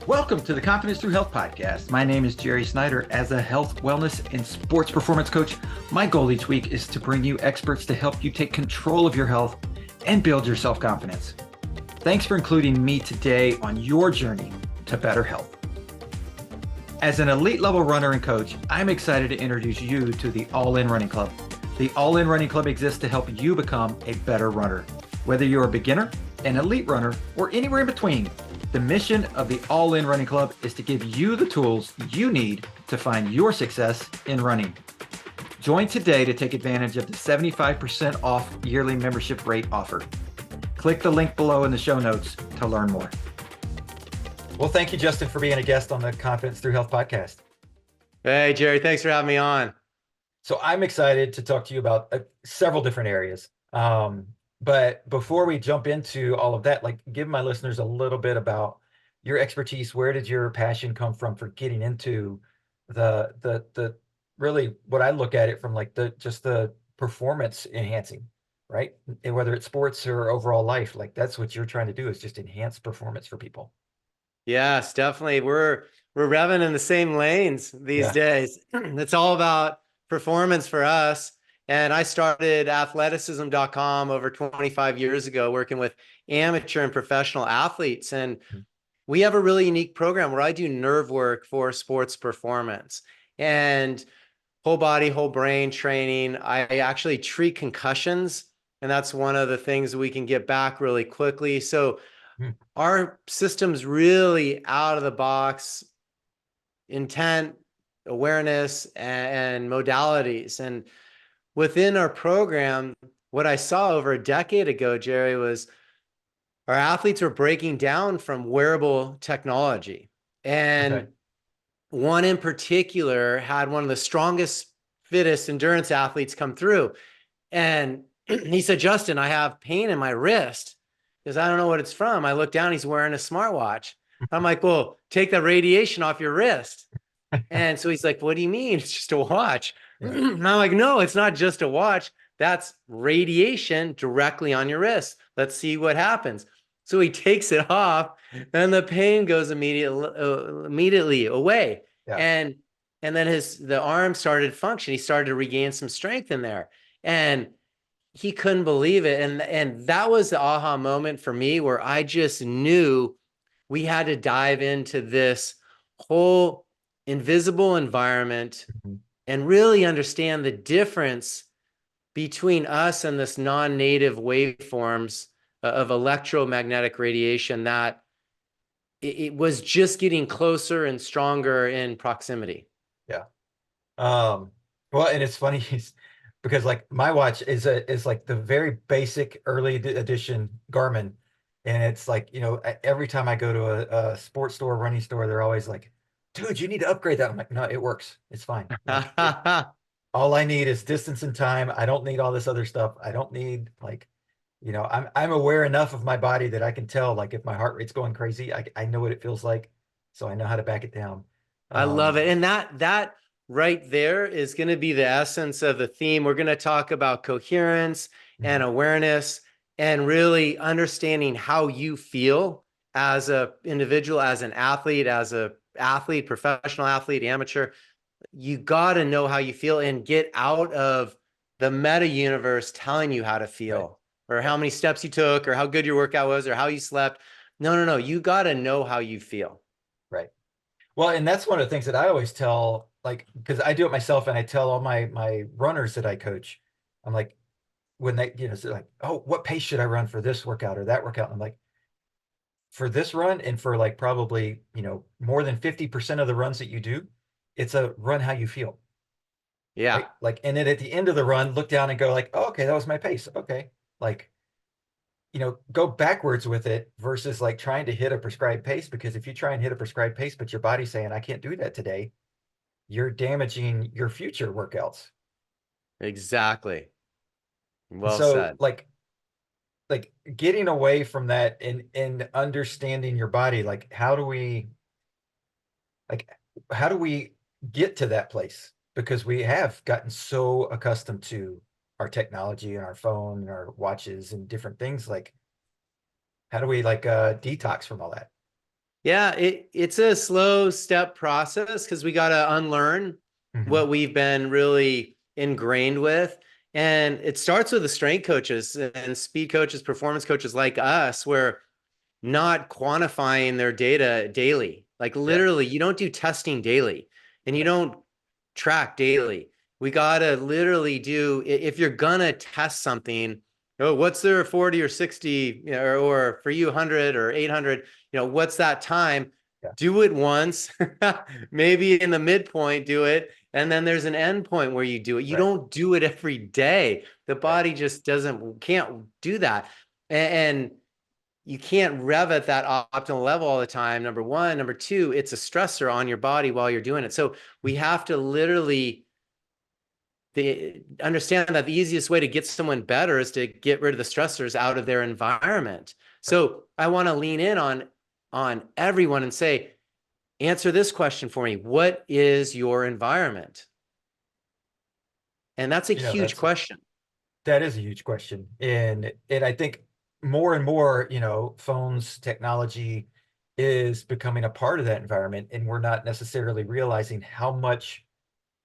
Welcome to the Confidence Through Health podcast. My name is Jerry Snyder. As a health, wellness, and sports performance coach, my goal each week is to bring you experts to help you take control of your health and build your self-confidence. Thanks for including me today on your journey to better health. As an elite level runner and coach, I'm excited to introduce you to the All In Running Club. The All In Running Club exists to help you become a better runner. Whether you're a beginner, an elite runner, or anywhere in between, the mission of the All In Running Club is to give you the tools you need to find your success in running. Join today to take advantage of the 75% off yearly membership rate offer. Click the link below in the show notes to learn more. Well, thank you, Justin, for being a guest on the Confidence Through Health podcast. Hey, Jerry, thanks for having me on. So I'm excited to talk to you about several different areas. But before we jump into all of that, give my listeners a little bit about your expertise. Where did your passion come from for getting into the really what I look at it from, just the performance enhancing, right? And whether it's sports or overall life, that's what you're trying to do, is just enhance performance for people. Yes, definitely. We're revving in the same lanes these days. It's all about performance for us. And I started athleticism.com over 25 years ago, working with amateur and professional athletes. And we have a really unique program where I do nerve work for sports performance and whole body, whole brain training. I actually treat concussions, and that's one of the things we can get back really quickly. So our system's really out of the box, intent, awareness, and modalities. And within our program, what I saw over a decade ago, Jerry, was our athletes were breaking down from wearable technology. And one in particular had one of the strongest, fittest endurance athletes come through. And he said, Justin, I have pain in my wrist because I don't know what it's from. I look down, he's wearing a smartwatch. I'm like, well, take the radiation off your wrist. And so he's like, what do you mean? It's just a watch. And I'm like, no, it's not just a watch. That's radiation directly on your wrist. Let's see what happens. So he takes it off and the pain goes immediately away. Yeah. And then the arm started to function. He started to regain some strength in there. And he couldn't believe it. And that was the aha moment for me, where I just knew we had to dive into this whole invisible environment and really understand the difference between us and this non-native waveforms of electromagnetic radiation, that it was just getting closer and stronger in proximity. Yeah. Well, and it's funny because my watch is like the very basic early edition Garmin. And it's every time I go to a sports store, running store, they're always like, dude, you need to upgrade that. I'm like, no, it works. It's fine. All I need is distance and time. I don't need all this other stuff. I don't need I'm aware enough of my body that I can tell if my heart rate's going crazy. I know what it feels like, so I know how to back it down. I love it. And that right there is going to be the essence of the theme. We're going to talk about coherence and awareness and really understanding how you feel as an individual, as an athlete, professional athlete, amateur. You got to know how you feel and get out of the meta universe telling you how to feel, or how many steps you took, or how good your workout was, or how you slept. No. You got to know how you feel. Right. Well, and that's one of the things that I always tell, because I do it myself, and I tell all my runners that I coach, I'm like, when they, say oh, what pace should I run for this workout or that workout? And I'm like, for this run, and for probably, more than 50% of the runs that you do, it's a run how you feel. Yeah. Right? And then at the end of the run, look down and go oh, okay, that was my pace. Okay. Go backwards with it versus trying to hit a prescribed pace, because if you try and hit a prescribed pace, but your body's saying, I can't do that today, you're damaging your future workouts. Exactly. Well said. Getting away from that and understanding your body, how do we get to that place? Because we have gotten so accustomed to our technology and our phone and our watches and different things. How do we detox from all that? Yeah, it's a slow step process because we got to unlearn Hmm. what we've been really ingrained with. And it starts with the strength coaches and speed coaches, performance coaches like us, where not quantifying their data daily. Like Yeah. literally, you don't do testing daily and you Right. don't track daily. We got to literally do, if you're going to test something, oh, what's their 40 or 60, or for you, 100 or 800, what's that time? Yeah. Do it once, maybe in the midpoint, do it. And then there's an end point where you do it. You Right. don't do it every day. The Right. body just can't do that. And you can't rev at that optimal level all the time. Number one. Number two, it's a stressor on your body while you're doing it. So we have to literally understand that the easiest way to get someone better is to get rid of the stressors out of their environment. Right. So I want to lean in on everyone and say, answer this question for me. What is your environment? And that's a You know, huge question. that is a huge question. And I think more and more, phones, technology is becoming a part of that environment, and we're not necessarily realizing how much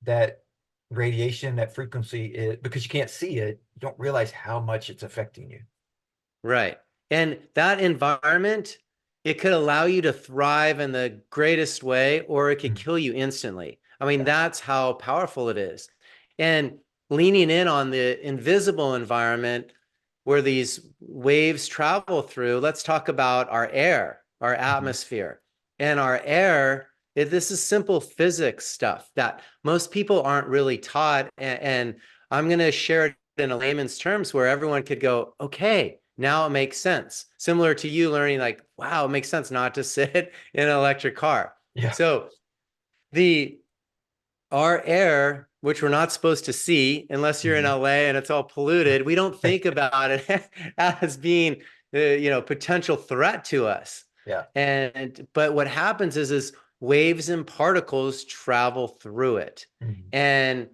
that radiation, that frequency is, because you can't see it, you don't realize how much it's affecting you. Right. And that environment, it could allow you to thrive in the greatest way, or it could Mhm. kill you instantly. I mean, Yeah. that's how powerful it is. And leaning in on the invisible environment where these waves travel through, let's talk about our air, our Mhm. atmosphere. And our air, this is simple physics stuff that most people aren't really taught. And I'm going to share it in a layman's terms where everyone could go, okay, now it makes sense. Similar to you learning, like, wow, it makes sense not to sit in an electric car. Yeah. So the our air, which we're not supposed to see unless you're in Mhm. LA and it's all polluted, we don't think about it as being, potential threat to us. Yeah. But what happens is waves and particles travel through it, Mhm. and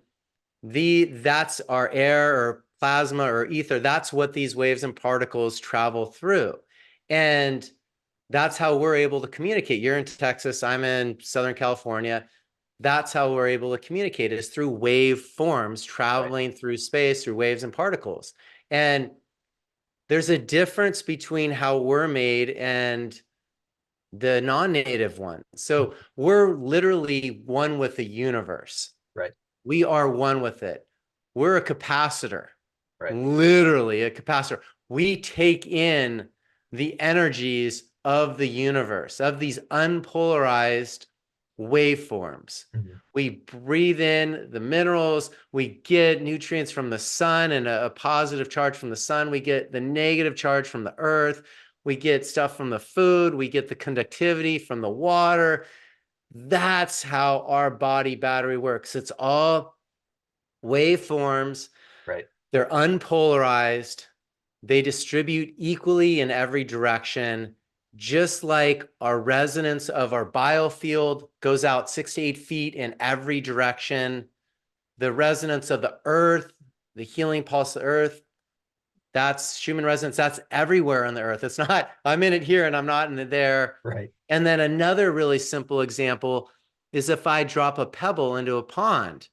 that's our air or plasma or ether. That's what these waves and particles travel through. And that's how we're able to communicate. You're in Texas, I'm in Southern California. That's how we're able to communicate is through wave forms Right. traveling through space through waves and particles. And there's a difference between how we're made and the non-native one. Mhm. So we're literally one with the universe. Right. We are one with it. We're a capacitor, Right. literally a capacitor. We take in the energies of the universe, of these unpolarized waveforms. Mhm. We breathe in the minerals, we get nutrients from the sun and a positive charge from the sun. We get the negative charge from the earth. We get stuff from the food. We get the conductivity from the water. That's how our body battery works. It's all waveforms. Right. They're unpolarized. They distribute equally in every direction, just like our resonance of our biofield goes out 6 to 8 feet in every direction. The resonance of the earth, the healing pulse of the earth, that's Schumann resonance. That's everywhere on the earth. It's not, I'm in it here and I'm not in it there. Right. And then another really simple example is if I drop a pebble into a pond,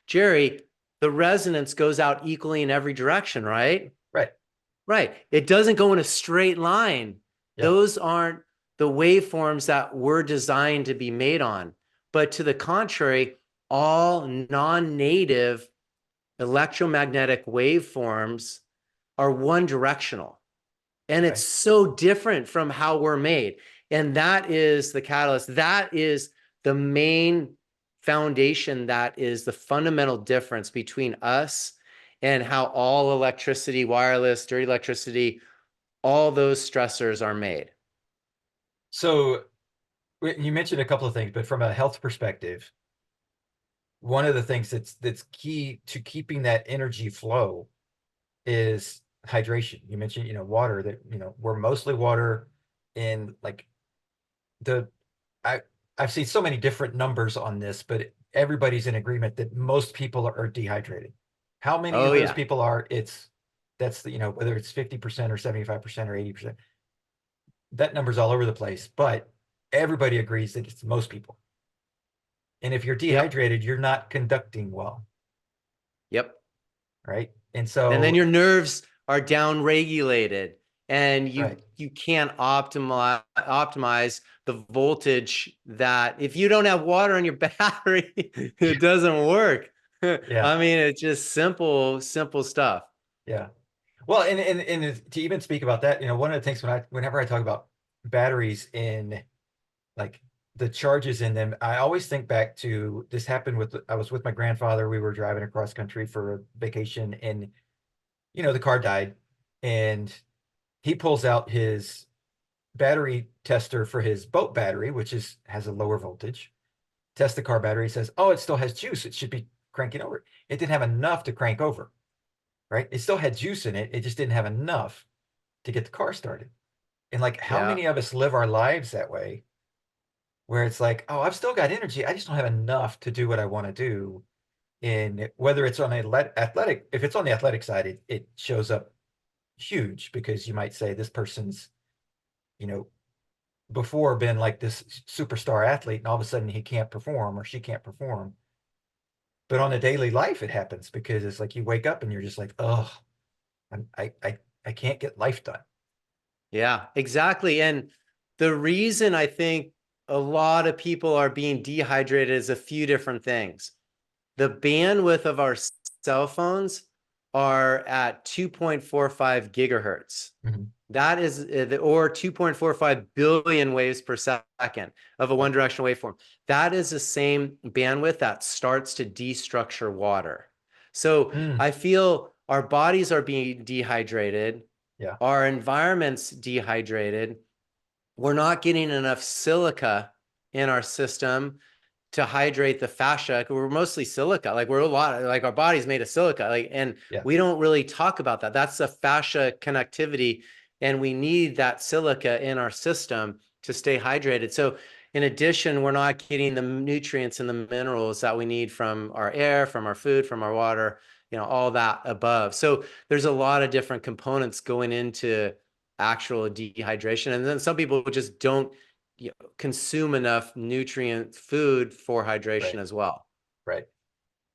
Jerry, the resonance goes out equally in every direction, right? Right. Right. It doesn't go in a straight line. Yeah. Those aren't the waveforms that were designed to be made on. But to the contrary, all non-native electromagnetic waveforms are one directional. And it's Right. so different from how we're made. And that is the catalyst. That is the main foundation. That is the fundamental difference between us and how all electricity, wireless, dirty electricity, all those stressors are made. So you mentioned a couple of things, but from a health perspective, one of the things that's key to keeping that energy flow is hydration. You mentioned, water, that, we're mostly water in, like, the I I've seen so many different numbers on this, but everybody's in agreement that most people are dehydrated. How many Oh, of those yeah. people are, that's the, whether it's 50% or 75% or 80%, that number's all over the place. But everybody agrees that it's most people. And if you're Yep. dehydrated, you're not conducting well, Yep. right? And And then so, your nerves are down regulated, and you right. you can't optimize the voltage. That if you don't have water in your battery, it doesn't work. Yeah. I mean, it's just simple stuff. Yeah. Well, and to even speak about that, one of the things whenever I talk about batteries in like the charges in them, I always think back to this happened I was with my grandfather. We were driving across country for a vacation, and the car died, and he pulls out his battery tester for his boat battery, which has a lower voltage. Test the car battery, says, "Oh, it still has juice. It should be cranking over." It didn't have enough to crank over, right? It still had juice in it. It just didn't have enough to get the car started. And like, how Yeah. many of us live our lives that way, where it's like, oh, I've still got energy. I just don't have enough to do what I want to do. And whether it's on athletic, if it's on the athletic side, it shows up huge, because you might say this person's, you know, before been like this superstar athlete, and all of a sudden he can't perform or she can't perform. But on a daily life, it happens because it's like you wake up and you're just like, oh, I can't get life done. Yeah, exactly. And the reason I think a lot of people are being dehydrated is a few different things. The bandwidth of our cell phones are at 2.45 gigahertz. Mhm. That is, or 2.45 billion waves per second of a Yeah. one directional waveform. That is the same bandwidth that starts to destructure water. So Mm, I feel our bodies are being dehydrated, yeah. our environment's dehydrated. We're not getting enough silica in our system to hydrate the fascia. We're mostly silica. Like we're a lot, like our body's made of silica. Like, and Yeah. we don't really talk about that. That's the fascia connectivity. And we need that silica in our system to stay hydrated. So in addition, we're not getting the nutrients and the minerals that we need from our air, from our food, from our water, all that above. So there's a lot of different components going into actual dehydration. And then some people just don't consume enough nutrient food for hydration Right. as well. Right.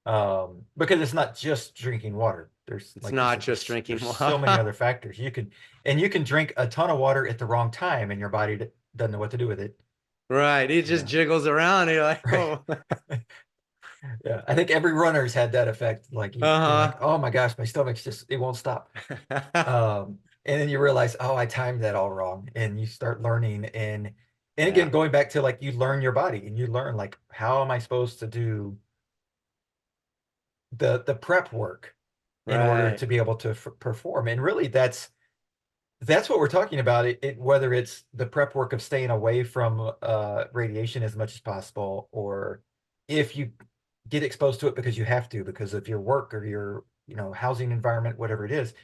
Because it's not just drinking water. There's, It's like you not said, just drinking there's so many water. other factors. You can drink a ton of water at the wrong time, and your body doesn't know what to do with it. Right. It just Yeah. jiggles around. And you're like, Right. oh. Yeah. I think every runner's had that effect. Like you're like, Uh-huh. oh my gosh, my stomach's just, it won't stop. And then you realize, oh, I timed that all wrong. And you start learning. And again, Yeah. going back to like, you learn your body and you learn like, how am I supposed to do the prep work in order Right. to be able to perform? And really that's what we're talking about. Whether it's the prep work of staying away from radiation as much as possible, or if you get exposed to it because you have to, because of your work or your housing environment, whatever it is,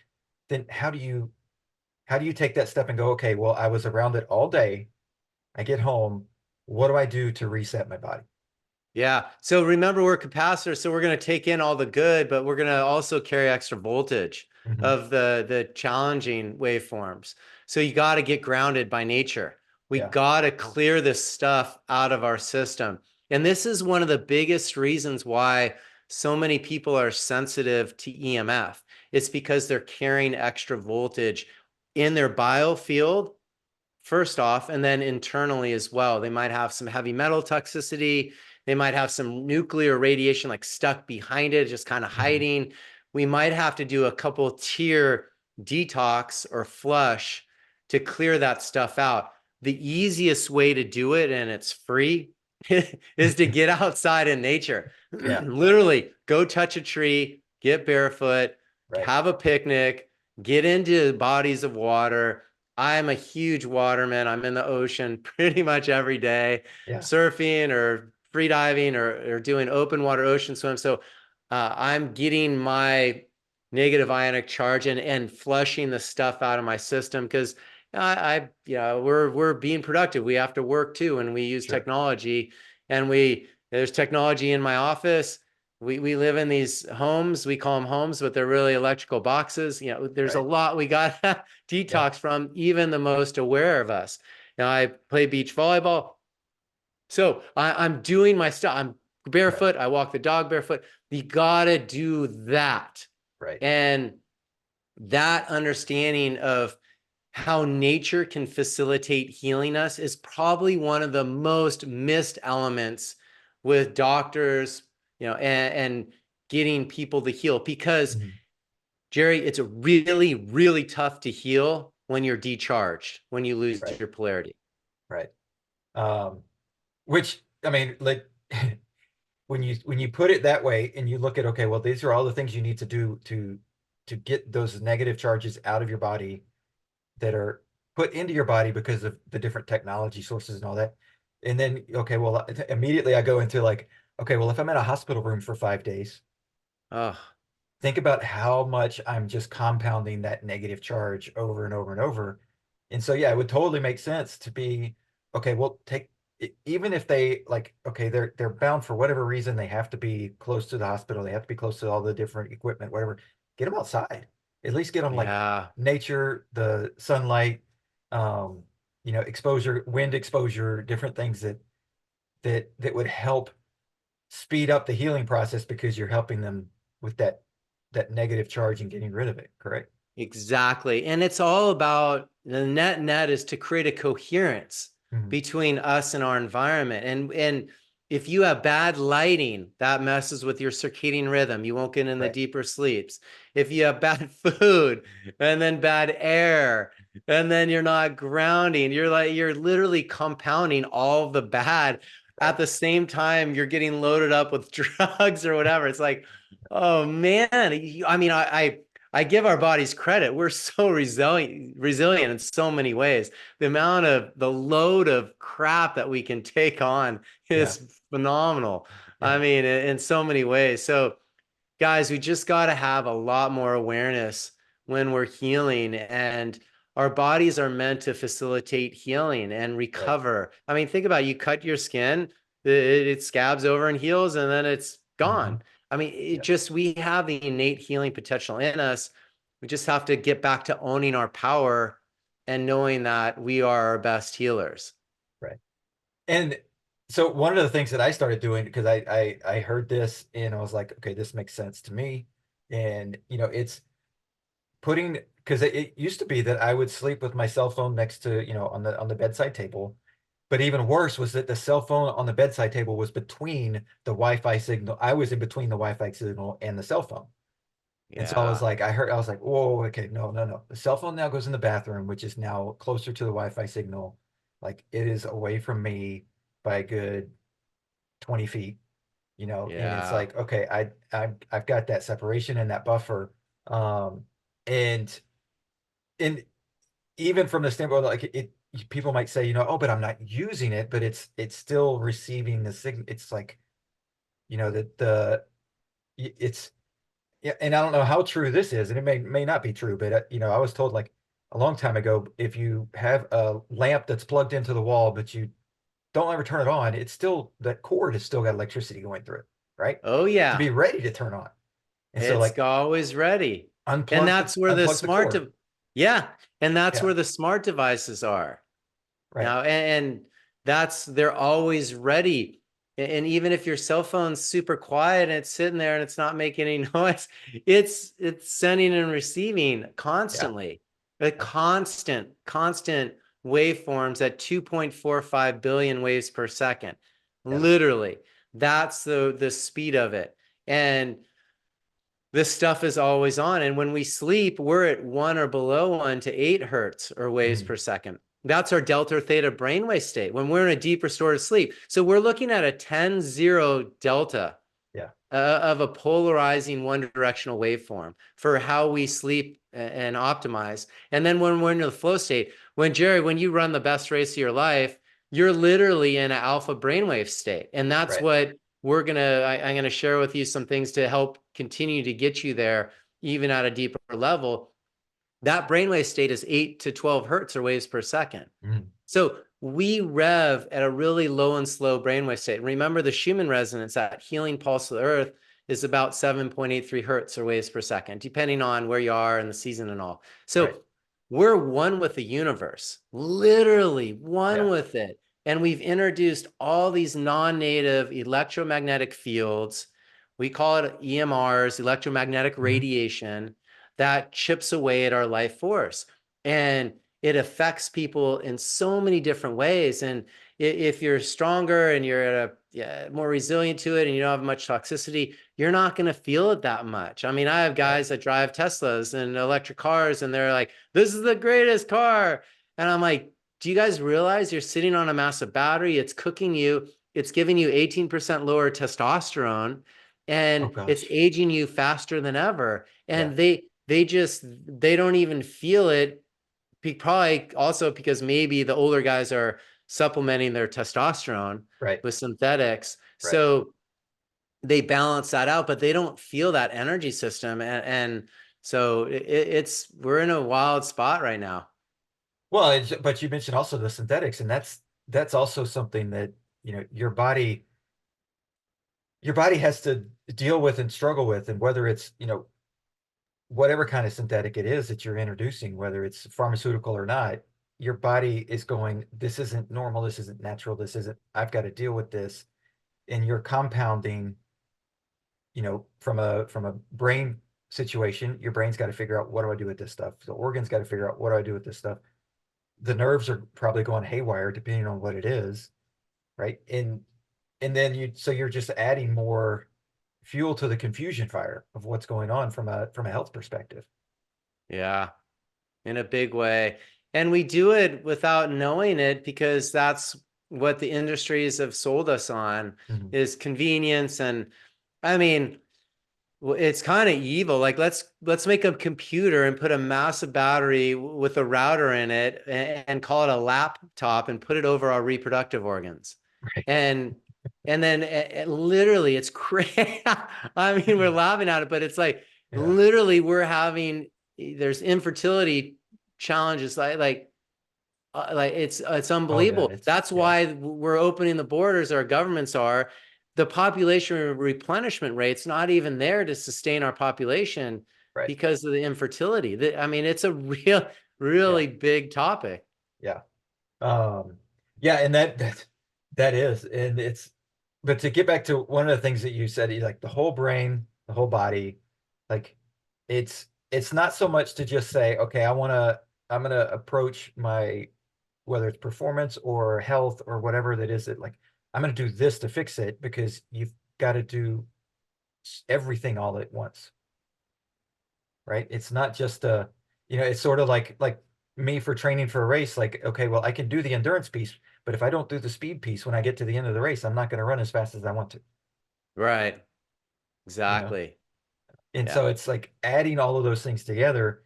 then how do you take that step and go, okay, well, I was around it all day, I get home, what do I do to reset my body? Yeah. So remember, we're capacitors, so we're going to take in all the good, but we're going to also carry extra voltage Hmm. of the challenging waveforms. So you got to get grounded by nature. We Yeah. got to clear this stuff out of our system. And this is one of the biggest reasons why so many people are sensitive to EMF. It's because they're carrying extra voltage in their biofield first off, and then internally as well. They might have some heavy metal toxicity. They might have some nuclear radiation like stuck behind it, just kind of Hmm. hiding. We might have to do a couple tier detox or flush to clear that stuff out. The easiest way to do it, and it's free, is to get outside in nature. Yeah. Literally, go touch a tree, get barefoot, Right. have a picnic, get into bodies of water. I'm a huge waterman. I'm in the ocean pretty much every day, Yeah. surfing or free diving or doing open water ocean swim. So I'm getting my negative ionic charge and flushing the stuff out of my system because we're being productive. We have to work too, and we use Sure. technology. And there's technology in my office. We live in these homes. We call them homes, but they're really electrical boxes. There's a Right. lot we got Yeah. detox from, even the most aware of us. Now, I play beach volleyball. So I'm doing my stuff. I'm barefoot. I walk the dog barefoot. You gotta do that. Right. And that understanding of how nature can facilitate healing us is probably one of the most missed elements with doctors, and getting people to heal. Because, Mhm. Jerry, it's really, really tough to heal when you're decharged, when you lose Right. your polarity. Right. Um, which I mean, like when you put it that way and you look at, okay, well, these are all the things you need to do to get those negative charges out of your body that are put into your body because of the different technology sources and all that. And then, okay, well, immediately I go into like, okay, well, if I'm in a hospital room for 5 days, Oh, think about how much I'm just compounding that negative charge over and over and over. And so, yeah, it would totally make sense to be, okay, well, even if they like, okay, they're bound for whatever reason, they have to be close to the hospital, they have to be close to all the different equipment, whatever. Get them outside. At least get them like yeah. nature, the sunlight, um, exposure, wind exposure, different things that would help speed up the healing process because you're helping them with that negative charge and getting rid of it, correct? Exactly. And it's all about the net is to create a coherence Mhm. between us and our environment. And if you have bad lighting, that messes with your circadian rhythm. You won't get in the Right. deeper sleeps. If you have bad food and then bad air, and then you're not grounding, you're literally compounding all the bad at Right. the same time you're getting loaded up with drugs or whatever. It's like, oh man. I mean, I give our bodies credit. We're so resilient in so many ways. The load of crap that we can take on Yeah. is phenomenal. I Yeah. mean, in so many ways. So, guys, we just got to have a lot more awareness when we're healing, and our bodies are meant to facilitate healing and Right. recover. I mean, think about it. You cut your skin, it scabs over and heals, and then it's Hmm. gone. I mean, Yeah. we have the innate healing potential in us. We just have to get back to owning our power and knowing that we are our best healers. Right. And so one of the things that I started doing, because I heard this and I was like, okay, this makes sense to me. And it's putting, because it used to be that I would sleep with my cell phone next to, on the bedside table. But even worse was that the cell phone on the bedside table was between the Wi-Fi signal. I was in between the Wi-Fi signal and the cell phone. And so I was Yeah. like, I was like, whoa, okay, no, no, no. The cell phone now goes in the bathroom, which is now closer to the Wi-Fi signal. Like it is away from me by a good 20 feet, and it's Yeah. like, okay, I've got that separation and that buffer. Um, and and even from the standpoint, like people might say, oh, but I'm not using it, but it's still receiving the signal. It's like, that it's yeah, and I don't know how true this is, and it may not be true, but I was told like a long time ago, if you have a lamp that's plugged into the wall, but you don't ever turn it on, it's still that cord has still got electricity going through it, right? Oh, To yeah. be ready to turn on. And so It's like always ready. And that's where the unplug the cord. yeah. And that's Yeah, where the smart devices are. right. And they're always ready. And even if your cell phone's super quiet and it's sitting there and it's not making any noise, it's sending and receiving Yeah, constantly. A yeah, constant waveforms at 2.45 billion waves per second. yeah, Literally. That's the speed of it. And this stuff is always on. And when we sleep, we're at 1 or below 1 to 8 hertz or waves mhm, per second. That's our delta theta brainwave state when we're in a deep restorative sleep. So we're looking at a 10-0 delta yeah, of a polarizing one directional waveform for how we sleep and optimize. And then when we're in the flow state, when you run the best race of your life, you're literally in an alpha brainwave state. And that's right. what I'm going to share with you some things to help continue to get you there, even at a deeper level. That brainwave state is 8 to 12 hertz or waves per second. Mhm, So we rev at a really low and slow brainwave state. Remember, the Schumann resonance, that healing pulse of the earth, is about 7.83 hertz or waves per second, depending on where you are in the season and all. right. So we're one with the universe, literally one Yeah, with it. And we've introduced all these non-native electromagnetic fields. We call it EMRs, electromagnetic Mhm. radiation, that chips away at our life force. And it affects people in so many different ways. And if you're stronger and you're more resilient to it and you don't have much toxicity, you're not going to feel it that much. I mean, I have Right. guys that drive Teslas and electric cars, and they're like, this is the greatest car. And I'm like, do you guys realize you're sitting on a massive battery? It's cooking you. It's giving you 18% lower testosterone, Oh and it's gosh. aging you faster than ever. Yeah. And they don't even feel it. Probably also because maybe the older guys are supplementing their testosterone Right. with synthetics. Right. So they balance that out, but they don't feel that energy system. And so it's we're in a wild spot right now. Well, but you mentioned also the synthetics, and that's also something that, your body has to deal with and struggle with, and whether it's, whatever kind of synthetic it is that you're introducing, whether it's pharmaceutical or not, your body is going, this isn't normal, this isn't natural, I've got to deal with this. And you're compounding, from a brain situation, your brain's got to figure out, what do I do with this stuff? The organ's got to figure out, what do I do with this stuff? The nerves are probably going haywire depending on what it is, right? And then you're just adding more fuel to the confusion fire of what's going on from a health perspective. Yeah, in a big way. And we do it without knowing it because that's what the industries have sold us on Mhm. is convenience. And I mean, it's kind of evil. Like let's make a computer and put a massive battery with a router in it and call it a laptop and put it over our reproductive organs. Right. And and then literally it's crazy. I mean, we're laughing at it, but it's like Yeah. literally we're having there's infertility challenges like it's Oh yeah. unbelievable. That's Yeah. why we're opening the borders. Our governments are. The population replenishment rate's not even there to sustain our population Right. because of the infertility. I mean, it's a Yeah. really big topic. Yeah. Um, yeah, and that is, and but to get back to one of the things that you said, like the whole brain, the whole body, like it's not so much to just say, okay, I'm gonna approach my, whether it's performance or health or whatever that is, that like I'm gonna do this to fix it, because you've got to do everything all at once, right? It's not just it's sort of like me for training for a race. Like, okay, well, I can do the endurance piece, but if I don't do the speed piece when I get to the end of the race, I'm not going to run as fast as I want to, Right. you know? Exactly. And Yeah. so it's like adding all of those things together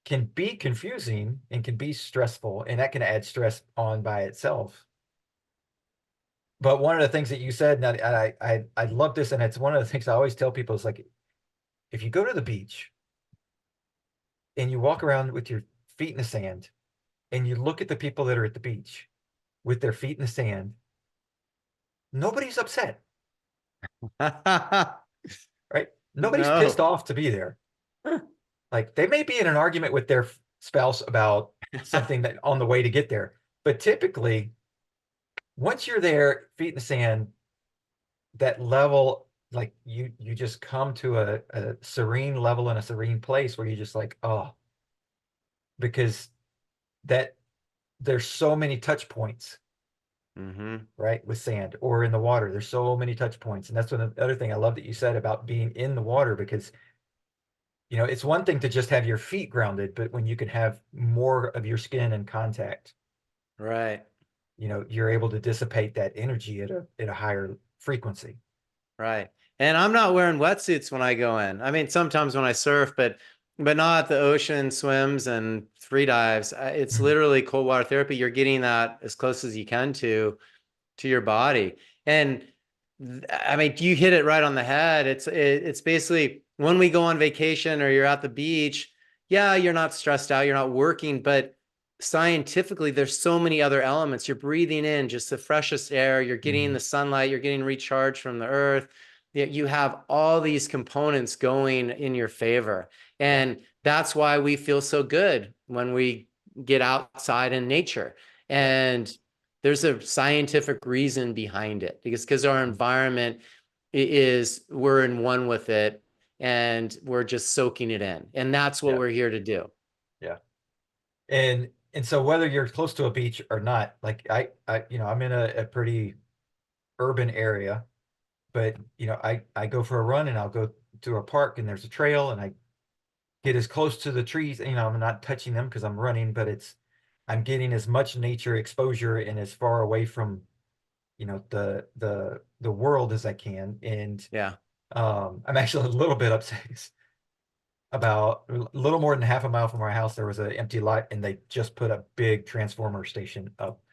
can be confusing and can be stressful, and that can add stress on by itself. But one of the things that you said, and I love this, and it's one of the things I always tell people is like, if you go to the beach and you walk around with your feet in the sand and you look at the people that are at the beach with their feet in the sand, nobody's upset, right? Nobody's pissed No. off to be there. Like, they may be in an argument with their spouse about something that on the way to get there, but typically, once you're there, feet in the sand, that level, like you just come to a serene level and a serene place where you just like, oh, because that there's so many touch points, Mm-hmm. right? With sand or in the water. There's so many touch points. And that's one the other thing I love that you said about being in the water, because it's one thing to just have your feet grounded, but when you can have more of your skin in contact, Right. you're able to dissipate that energy at a higher frequency. Right. And I'm not wearing wetsuits when I go in. I mean, sometimes when I surf, but not at the ocean swims and free dives. It's Mhm. literally cold water therapy. You're getting that as close as you can to your body. And I mean, you hit it right on the head. It's basically when we go on vacation or you're at the beach, yeah, you're not stressed out, you're not working, but scientifically, there's so many other elements. You're breathing in just the freshest air, you're getting Mhm. the sunlight, you're getting recharged from the earth. You have all these components going in your favor. Yeah. And that's why we feel so good when we get outside in nature. Yeah. And there's a scientific reason behind it, because our environment is, we're in one with it, and we're just soaking it in. And that's what Yeah. we're here to do. Yeah. And so whether you're close to a beach or not, like I'm in a pretty urban area, but I go for a run and I'll go to a park and there's a trail and I get as close to the trees, I'm not touching them because I'm running, but I'm getting as much nature exposure and as far away from, the world as I can. And Yeah. I'm actually a little bit upset. About a little more than half a mile from our house, there was an empty lot and they just put a big transformer station up.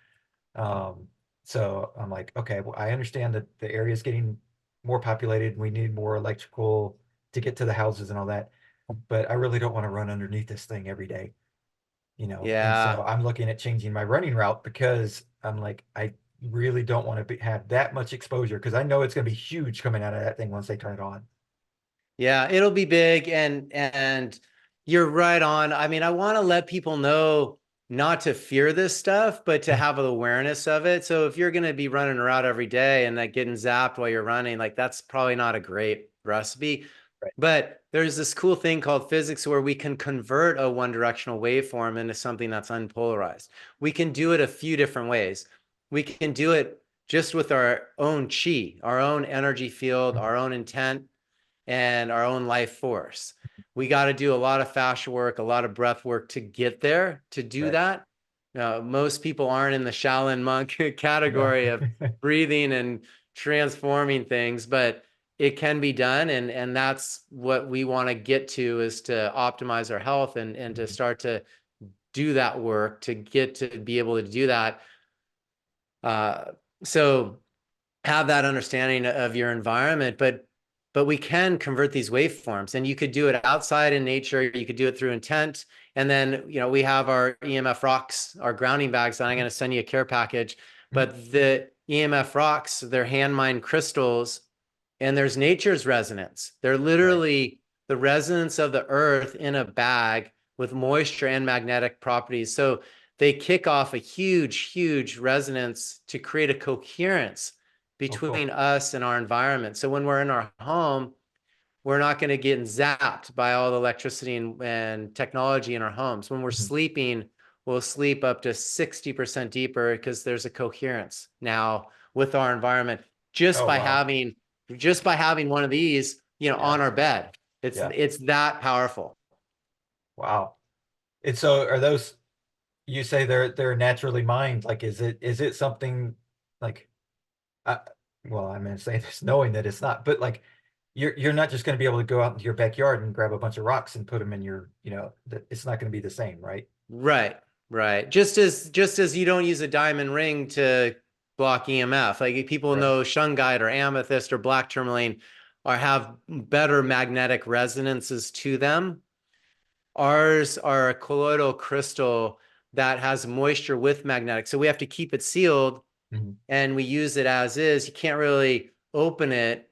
Um, so I'm like, okay, well, I understand that the area is getting more populated. We need more electrical to get to the houses and all that. But I really don't want to run underneath this thing every day, And so Yeah. I'm looking at changing my running route because I'm like, I really don't want to have that much exposure because I know it's going to be huge coming out of that thing once they turn it on. Yeah, it'll be big, and you're right on. I mean, I want to let people know not to fear this stuff, but to have an awareness of it. So if you're going to be running around every day and like getting zapped while you're running, like that's probably not a great recipe. Right. But there's this cool thing called physics where we can convert a one directional waveform into something that's unpolarized. We can do it a few different ways. We can do it just with our own chi, our own energy field, our own intent, and our own life force. We got to do a lot of fascia work, a lot of breath work to get there, to do Right. that. Most people aren't in the Shaolin monk No. category of breathing and transforming things, but it can be done. And that's what we want to get to, is to optimize our health and to start to do that work to get to be able to do that. So have that understanding of your environment, but we can convert these waveforms, and you could do it outside in nature. You could do it through intent. And then, we have our EMF rocks, our grounding bags, and I'm going to send you a care package. But the EMF rocks, they're hand mined crystals, and there's nature's resonance. They're Right. literally the resonance of the earth in a bag with moisture and magnetic properties. So they kick off a huge, huge resonance to create a coherence Oh, cool. between us and our environment. So when we're in our home, we're not going to get zapped by all the electricity and technology in our homes. When we're Mhm. sleeping, we'll sleep up to 60% deeper because there's a coherence now with our environment, just Oh, by wow. having one of these, Yeah. on our bed. Yeah. It's that powerful. Wow. And so are those, you say they're naturally mined, like is it something like I, well, I'm gonna say this knowing that it's not, but like you're not just gonna be able to go out into your backyard and grab a bunch of rocks and put them in your, that it's not gonna be the same, right? Right, right. Just as you don't use a diamond ring to block EMF. Like people Right. know shungite or amethyst or black tourmaline or have better magnetic resonances to them. Ours are a colloidal crystal that has moisture with magnetic. So we have to keep it sealed, Mhm. and we use it as is. You can't really open it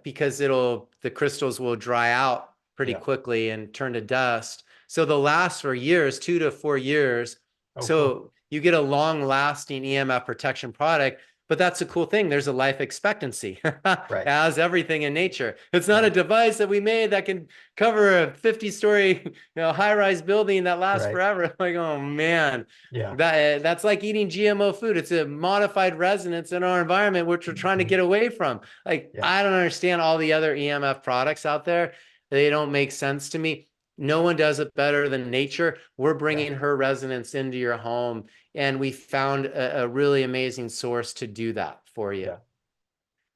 because the crystals will dry out pretty Yeah. quickly and turn to dust. So they'll last for years, 2 to 4 years. Oh, cool. So you get a long lasting EMF protection product. But that's a cool thing. There's a life expectancy, Right. as everything in nature. It's not a Yeah. device that we made that can cover a 50-story, high-rise building that lasts Right. forever. Like, oh man, Yeah. that's like eating GMO food. It's a modified resonance in our environment, which we're trying to Mhm. get away from. Like, Yeah. I don't understand all the other EMF products out there. They don't make sense to me. No one does it better than nature. We're Yeah. bringing her resonance into your home, and we found a really amazing source to do that for you. Yeah.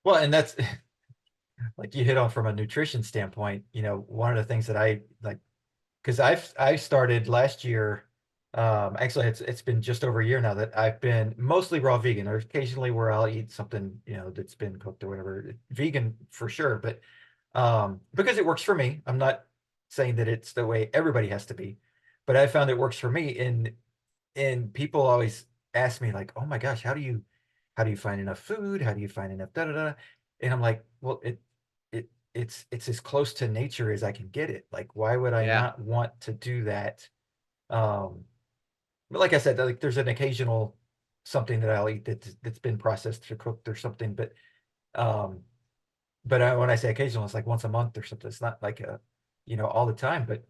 Well, and that's like you hit on from a nutrition standpoint, one of the things that I like, because I started last year. Actually, it's been just over a year now that I've been mostly raw vegan. Or occasionally where I'll eat something that's been cooked or whatever. Vegan for sure, but because it works for me. I'm not saying that it's the way everybody has to be, but I found it works for me. And people always ask me like, "Oh my gosh, how do you find enough food? How do you find enough da da da?" And I'm like, "Well, it's as close to nature as I can get it. Like, why would I Yeah. not want to do that?" But like I said, like there's an occasional something that I'll eat that's been processed or cooked or something. Um, when I say occasional, it's like once a month or something. It's not like all the time. But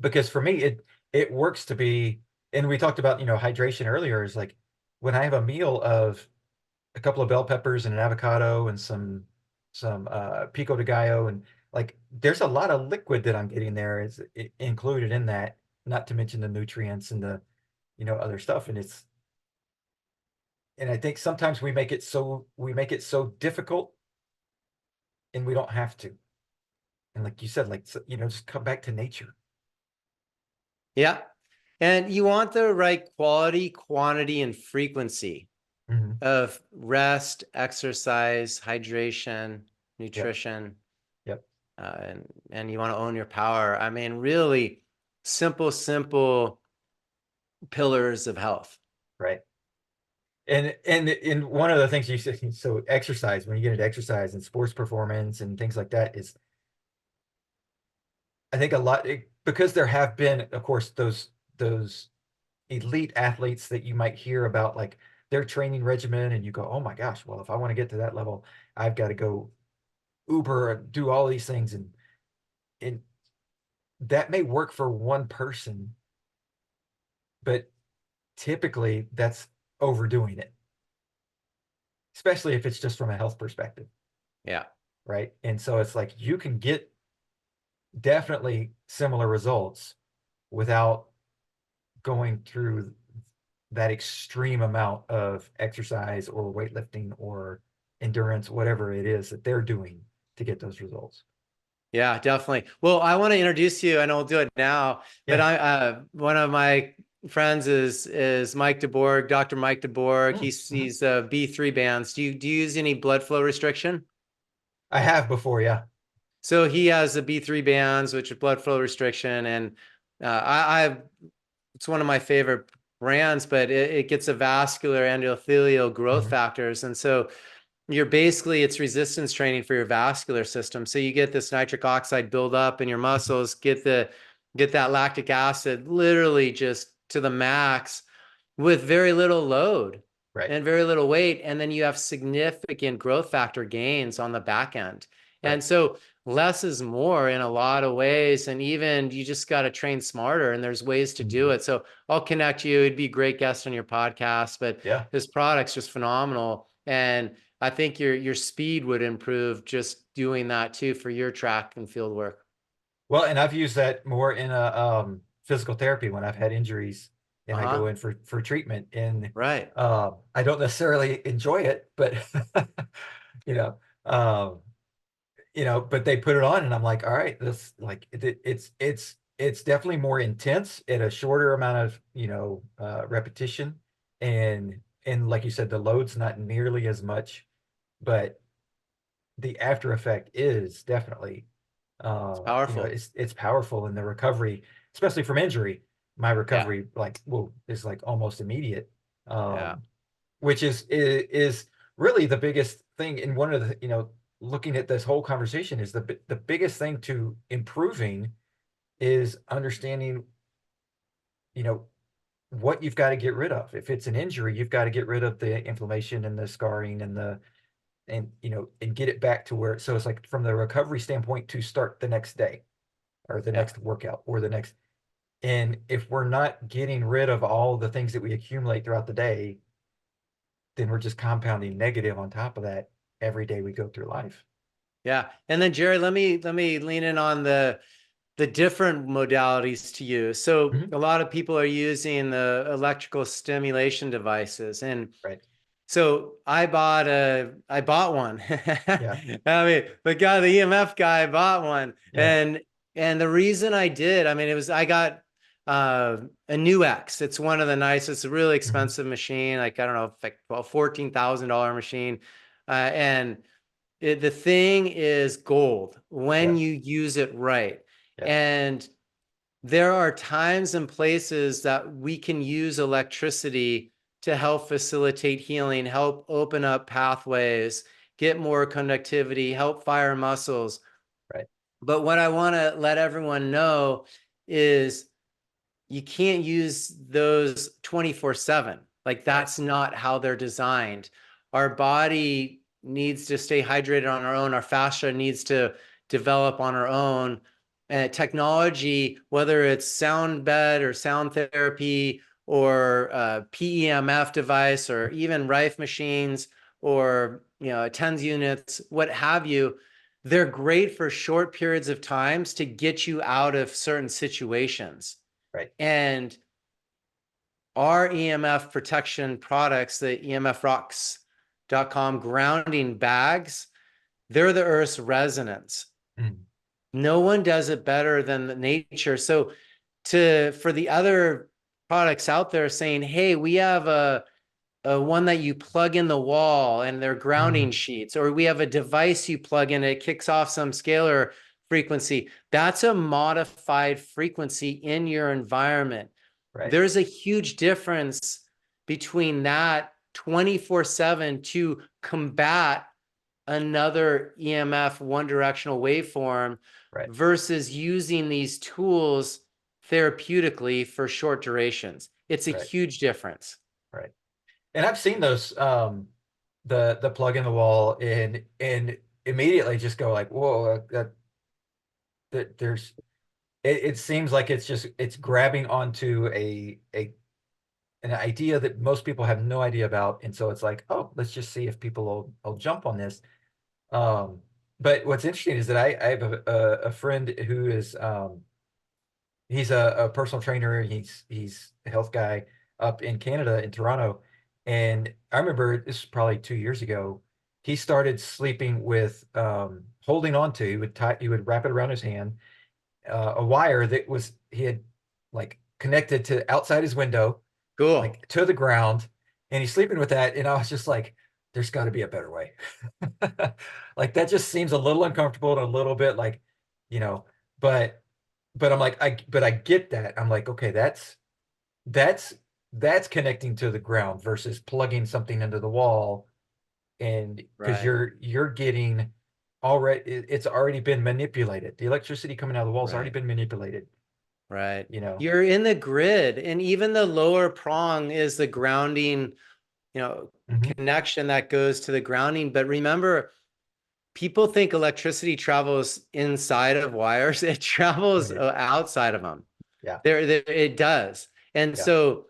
because for me, it works to be. And we talked about hydration earlier. Is like when I have a meal of a couple of bell peppers and an avocado and some pico de gallo, and like there's a lot of liquid that I'm getting there is included in that. Not to mention the nutrients and the other stuff. And I think sometimes we make it so difficult, and we don't have to. And like you said, like just come back to nature. Yeah. And you want the right quality, quantity, and frequency Hmm. of rest, exercise, hydration, Yep. nutrition, Yep. and you want to own your power. I mean, really simple pillars of health. Right. And one of the things you said, so exercise, when you get into exercise and sports performance and things like that, is I think because there have been, of course, those elite athletes that you might hear about, like their training regimen, and you go, oh my gosh, well, if I want to get to that level, I've got to go Uber and do all these things, and that may work for one person, but typically that's overdoing it, especially if it's just from a health perspective, Yeah. right? And so it's like you can get definitely similar results without going through that extreme amount of exercise or weightlifting or endurance, whatever it is that they're doing to get those results. Yeah, definitely. Well, I want to introduce you, and I'll do it now. But Yeah. one of my friends is Mike DeBorg, Dr. Mike DeBorg. Mm-hmm. He's B3 bands. Do you use any blood flow restriction? I have before, yeah. So he has the B3 bands, which is blood flow restriction, and I it's one of my favorite brands, but it gets a vascular endothelial growth Hmm. factors, and so it's resistance training for your vascular system. So you get this nitric oxide buildup in your muscles, get that lactic acid literally just to the max with very little load Right. and very little weight. And then you have significant growth factor gains on the back end. Right. And so less is more in a lot of ways. And even you just got to train smarter, and there's ways to do Hmm. it. So I'll connect you. It'd be a great guest on your podcast, but Yeah. his product's just phenomenal. And I think your speed would improve just doing that too for your track and field work. Well, and I've used that more in a physical therapy when I've had injuries and I go Uh-huh. in for treatment, and Right. I don't necessarily enjoy it, but you know, um, but they put it on, and I'm like, all right, this like it's definitely more intense at a shorter amount of repetition, and like you said, the load's not nearly as much, but the after effect is definitely It's powerful. it's powerful in the recovery, especially from injury. My Yeah. recovery is like almost immediate, Yeah. um, which is really the biggest thing. And one of the looking at this whole conversation is the biggest thing to improving is understanding you know what you've got to get rid of. If it's an injury, you've got to get rid of the inflammation and the scarring and get it back to where, so it's like from the recovery standpoint to start the next day or the Yeah. next workout or the next. And if we're not getting rid of all the things that we accumulate throughout the day, then we're just compounding negative on top of that every day we go through life. Yeah. And then Jerry, let me lean in on the different modalities to use. So Hmm. a lot of people are using the electrical stimulation devices, and Right. so I bought one. Yeah. I mean, the EMF guy bought one. Yeah. And the reason I did, I mean, I got a new X. It's one of the nicest, it's a really Hmm. expensive machine. Like, I don't know, like $14,000 machine. And the thing is gold when Yeah. you use it right. Yeah. And there are times and places that we can use electricity to help facilitate healing, help open up pathways, get more conductivity, help fire muscles. Right. But what I want to let everyone know is you can't use those 24/7. Like Right. that's not how they're designed. Our body needs to stay hydrated on our own. Our fascia needs to develop on our own. And technology, whether it's sound bed or sound therapy or a PEMF device or even Rife machines or TENS units, what have you, they're great for short periods of times to get you out of certain situations. Right. And our EMF protection products, the emfrocks.com grounding bags, they're the Earth's resonance. Mm. No one does it better than nature. So for the other products out there saying, hey, we have a one that you plug in the wall and they're grounding Mm. sheets, or we have a device you plug in, it kicks off some scalar frequency. That's a modified frequency in your environment. Right. There's a huge difference between that 24/7 to combat another EMF one directional waveform Right. versus using these tools therapeutically for short durations. It's a Right. huge difference. Right. And I've seen those the plug in the wall and immediately just go like, whoa, that there's it seems like it's grabbing onto a an idea that most people have no idea about. And so it's like, oh, let's just see if people will jump on this. Um, but what's interesting is that I have a friend who is he's a personal trainer. He's a health guy up in Canada in Toronto. And I remember this was probably 2 years ago. He started sleeping with holding on to, he would wrap it around his hand, a wire that was he had like connected to outside his window, Cool. like to the ground, and he's sleeping with that. And I was just like, there's got to be a better way. Like that just seems a little uncomfortable and a little bit like, you know, but I'm like, I get that. I'm like, okay, that's that's connecting to the ground versus plugging something into the wall. And because Right. you're getting already, it's already been manipulated. The electricity coming out of the wall's already Right. been manipulated, Right. you know. You're in the grid, and even the lower prong is the grounding, Hmm. connection that goes to the grounding. But remember, people think electricity travels inside of wires. It travels Right. outside of them. Yeah. There, it does. And Yeah. so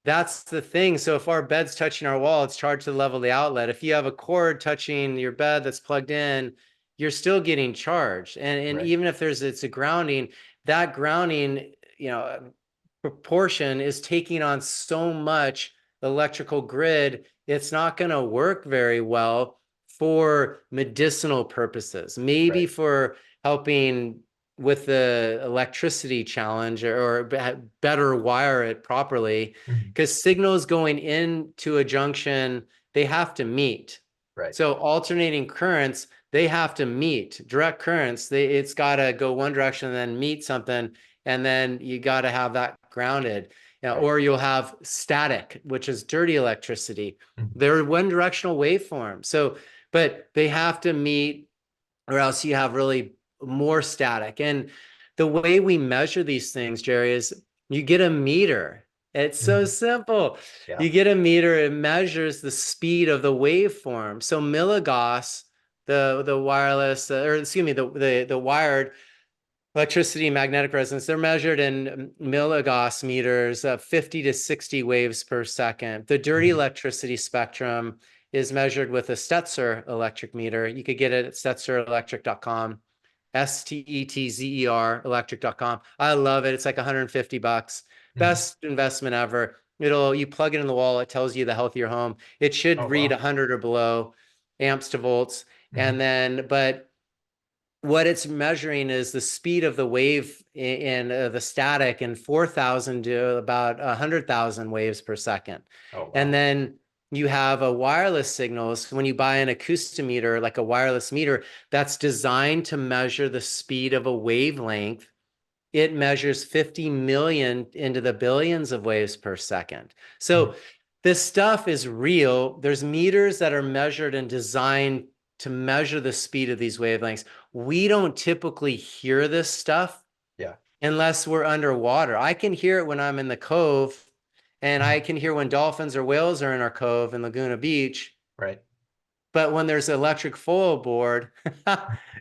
that's the thing. So if our bed's touching our wall, it's charged to the level of the outlet. If you have a cord touching your bed that's plugged in, you're still getting charged. And Right. even if it's a grounding, that grounding, proportion is taking on so much electrical grid, it's not going to work very well for medicinal purposes. Maybe Right. for helping with the electricity challenge or better wire it properly, Mhm. because signals going into a junction, they have to meet. Right. So alternating currents, they have to meet. Direct currents, it's got to go one direction and then meet something, and then you got to have that grounded. Right. Or you'll have static, which is dirty electricity. Mhm. They're one directional waveform. So, but they have to meet, or else you have really more static. And the way we measure these things, Jerry, is you get a meter. It's so Mhm. simple. Yeah. You get a meter, it measures the speed of the waveform. So milligauss, the wireless, or excuse me, the wired electricity magnetic resonance, they're measured in milligauss meters, 50 to 60 waves per second. The dirty Mhm. electricity spectrum is measured with a Stetzer electric meter. You could get it at stetzerelectric.com, STETZER electric.com. I love it. It's like $150. Mhm. Best investment ever. You plug it in the wall, it tells you the health of your home. It should Oh, read wow. 100 or below amps to volts. Mhm. And then, but what it's measuring is the speed of the wave in the static in 4,000 to about 100,000 waves per second. Oh, And wow. then you have a wireless signals. When you buy an acoustimeter, like a wireless meter, that's designed to measure the speed of a wavelength. It measures 50 million into the billions of waves per second. Mhm. So this stuff is real. There's meters that are measured and designed to measure the speed of these wavelengths. We don't typically hear this stuff Yeah. unless we're underwater. I can hear it when I'm in the cove And Mhm. I can hear when dolphins or whales are in our cove in Laguna Beach. Right. But when there's an electric foil board,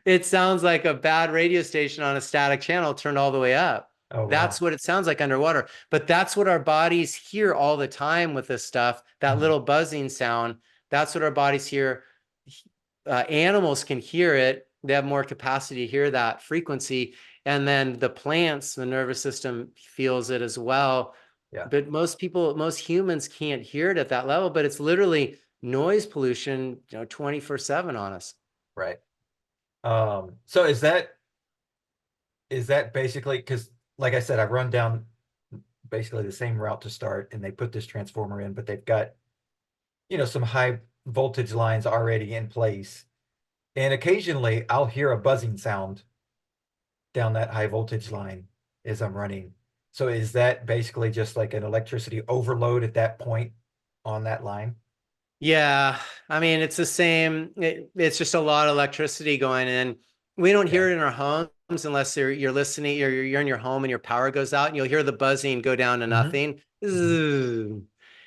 it sounds like a bad radio station on a static channel turned all the way up. Oh, That's wow. what it sounds like underwater. But that's what our bodies hear all the time with this stuff, that Mhm. little buzzing sound. That's what our bodies hear. Animals can hear it. They have more capacity to hear that frequency. And then the plants, the nervous system feels it as well. Yeah. But most people, most humans can't hear it at that level, but it's literally noise pollution, 24/7 on us. Right. So is that basically, because like I said, I run down basically the same route to start and they put this transformer in, but they've got, some high voltage lines already in place. And occasionally I'll hear a buzzing sound down that high voltage line as I'm running. So is that basically just like an electricity overload at that point on that line? Yeah, I mean, it's the same. It's just a lot of electricity going in. We don't Yeah. hear it in our homes unless you're listening, you're in your home and your power goes out, and you'll hear the buzzing go down to Hmm. nothing. Hmm.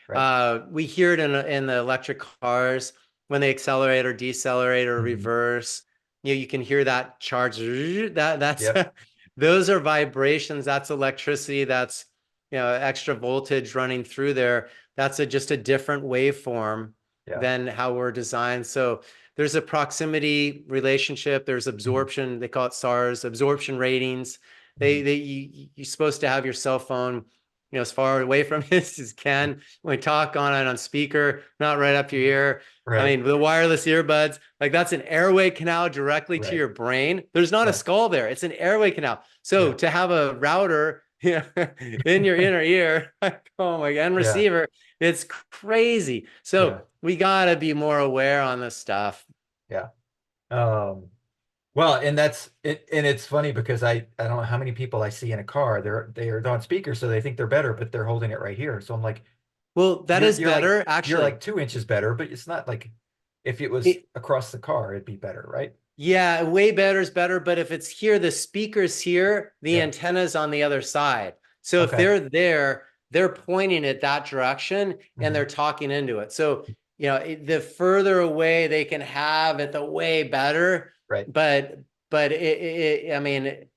Right. We hear it in the electric cars when they accelerate or decelerate or Hmm. reverse. You can hear that charge. That's Yep. those are vibrations. That's electricity. That's extra voltage running through there. That's just a different waveform Yeah. than how we're designed. So there's a proximity relationship. There's Hmm. absorption. They call it SARS, absorption ratings. Hmm. You're supposed to have your cell phone, as far away from it as you can. When we talk on it on speaker, not right up your ear. I Right. mean, the wireless earbuds, like that's an airway canal directly to Right. your brain. There's not a Yeah. skull there. It's an airway canal. So Yeah. to have a router in your inner ear, oh my God, and Yeah. receiver, it's crazy. Yeah. So we gotta be more aware on this stuff. Yeah. Um, well, and that's it, and it's funny because I don't know how many people I see in a car. They're on speaker, so they think they're better, but they're holding it right here. So I'm like, Well, that you're is you're like better, you're actually. like 2 inches better, but it's not like if it was It, across the car, it'd be better, right? Yeah, way better is better. But if it's here, the speaker's here, the Yeah. antenna's on the other side. So if Okay. they're there, they're pointing it that direction and they're Hmm. talking into it. So, the further away they can have it, the way better. Right. But I mean,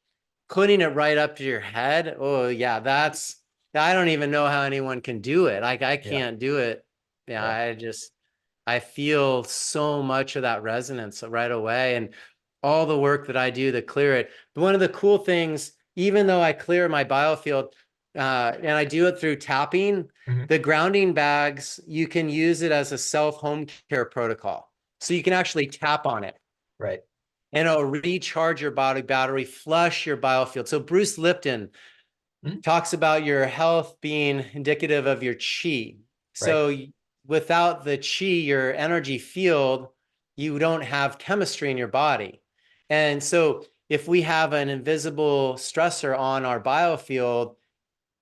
putting it right up to your head, oh yeah, I don't even know how anyone can do it. Like I Yeah. can't do it. Yeah, Yeah. I feel so much of that resonance right away, and all the work that I do to clear it. But one of the cool things, even though I clear my biofield, and I do it through tapping, Hmm. the grounding bags, you can use it as a self home care protocol. So you can actually tap on it Right. and it'll recharge your body battery, flush your biofield. So Bruce Lipton Hmm. talks about your health being indicative of your chi. Right. So without the chi, your energy field, you don't have chemistry in your body. And so if we have an invisible stressor on our biofield,